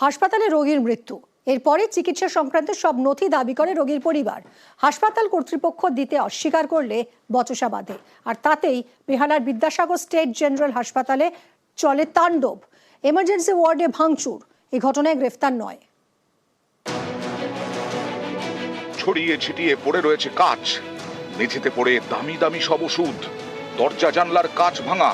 হাসপাতালে রোগীর মৃত্যু, এরপরে চিকিৎসা সংক্রান্ত সব নথি দাবি করে রোগীর পরিবার। হাসপাতাল কর্তৃপক্ষ দিতে অস্বীকার করলে বচসা বাঁধে, আর তাতেই বেহালার বিদ্যাসাগর স্টেট জেনারেল হাসপাতালে চলে তাণ্ডব। এমার্জেন্সি ওয়ার্ডে ভাঙচুর, এই ঘটনায় গ্রেফতার নয়। ছড়িয়ে ছিটিয়ে পড়ে রয়েছে কাঁচ, মেঝেতে পড়ে দামি দামি সব ওষুধ, দরজা জানলার কাঁচ ভাঙা।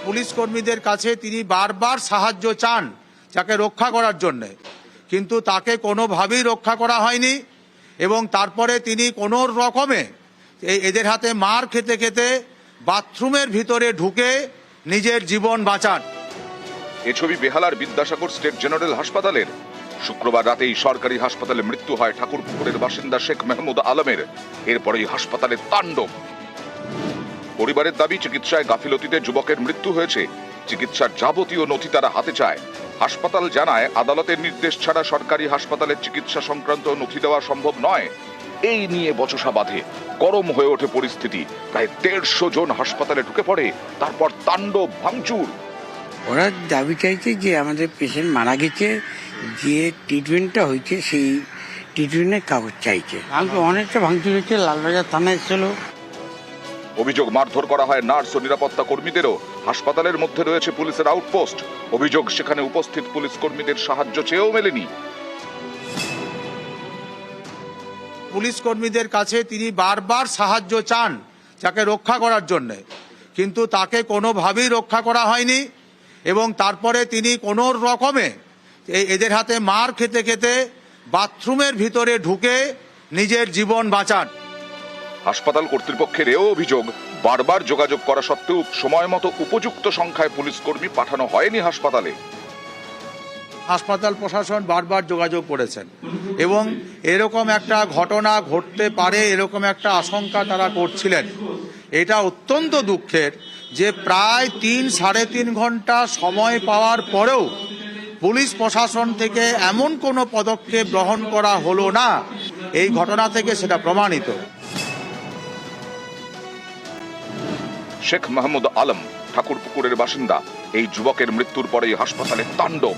পুলিশ কর্মীদের কাছে তিনি বারবার সাহায্য চান যাকে রক্ষা করার জন্য, কিন্তু তাকে কোনোভাবেই রক্ষা করা হয়নি এবং তারপরে তিনি কোনো রকমে এদের হাতে মার খেতে খেতে বাথরুমের ভিতরে ঢুকে নিজের জীবন বাঁচান। এ ছবি বেহালার বিদ্যাসাগর স্টেট জেনারেল হাসপাতালের। শুক্রবার রাতেই সরকারি হাসপাতালে মৃত্যু হয় ঠাকুরপুকুরের বাসিন্দা শেখ মেহমুদ আলমের। এরপরেই হাসপাতালে তাণ্ডব। পরিবারের দাবি, চিকিৎসায় গাফিলতিতে যুবকের মৃত্যু হয়েছে। চিকিৎসার যাবতীয় নথি তারা হাতে চায়। হাসপাতাল জানায়, আদালতের নির্দেশ ছাড়া সরকারি হাসপাতালের চিকিৎসা সংক্রান্ত নথি দেওয়া সম্ভব নয়। এই নিয়ে বচসা বাঁধে, গরম হয়ে ওঠে পরিস্থিতি। প্রায় 150 জন হাসপাতালে ঢুকে পড়ে, তারপর তাণ্ডব ভাঙচুর। ওরা দাবি চাইছে যে আমাদের পেশেন্ট মারা গেছে, যে ট্রিটমেন্টটা হয়েছে সেই ট্রিটমেন্টের কাগজ চাইছে। অনেকটা ভাঙচুর হয়েছে, লালবাজার থানায় এসেছিল। অভিযোগ, মারধর করা হয় নার্স ও নিরাপত্তা কর্মীদেরও। হাসপাতালের মধ্যে রয়েছে পুলিশের আউটপোস্ট। অভিযোগ, সেখানে উপস্থিত পুলিশ কর্মীদের সাহায্য চেয়েও মেলেনি। পুলিশ কর্মীদের কাছে তিনি বারবার সাহায্য চান যাকে রক্ষা করার জন্য, কিন্তু তাকে কোনোভাবেই রক্ষা করা হয়নি এবং তারপরে তিনি কোনো রকমে এদের হাতে মার খেতে খেতে বাথরুমের ভিতরে ঢুকে নিজের জীবন বাঁচান। হাসপাতাল কর্তৃপক্ষের এও অভিযোগ, বারবার যোগাযোগ করা সত্ত্বেও সময় মতো উপযুক্ত সংখ্যায় পুলিশ কর্মী পাঠানো হয়নি হাসপাতালে। হাসপাতাল প্রশাসন বারবার যোগাযোগ করেছেন এবং এরকম একটা ঘটনা ঘটতে পারে এরকম একটা আশঙ্কা তারা করছিলেন। এটা অত্যন্ত দুঃখের যে প্রায় 3-3.5 ঘন্টা সময় পাওয়ার পরেও পুলিশ প্রশাসন থেকে এমন কোনো পদক্ষেপ গ্রহণ করা হলো না। এই ঘটনা থেকে সেটা প্রমাণিত। শেখ মাহমুদ আলম ঠাকুরপুকুরের বাসিন্দা। এই যুবকের মৃত্যুর পরেই হাসপাতালে তাণ্ডব।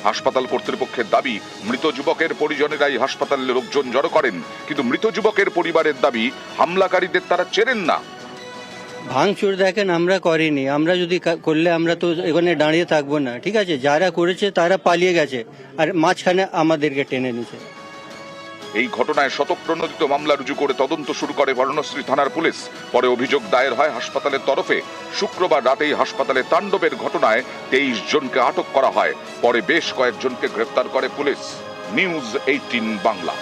হাসপাতাল কর্তৃপক্ষের দাবি, মৃত যুবকের পরিজনেরাই হাসপাতালে লোকজন জড়ো করেন, কিন্তু মৃত যুবকের পরিবারের দাবি, হামলাকারীদের তারা চেনেন না। ভাঙচুর দেখেন আমরা করিনি, আমরা যদি করলে আমরা তো এখানে দাঁড়িয়ে থাকবো না, ঠিক আছে? যারা করেছে তারা পালিয়ে গেছে, আর মাঝখানে আমাদেরকে টেনে নিছে। এই ঘটনায় শতপ্রণোদিত মামলা রুজু করে তদন্ত শুরু করে বর্ণশ্রী থানার পুলিশ। পরে অভিযোগ দায়ের হয় হাসপাতালের তরফে। শুক্রবার রাতেই হাসপাতালে তাণ্ডবের ঘটনায় 23 জনকে আটক করা হয়। পরে বেশ কয়েকজনকে গ্রেফতার করে পুলিশ। নিউজ 18 বাংলা।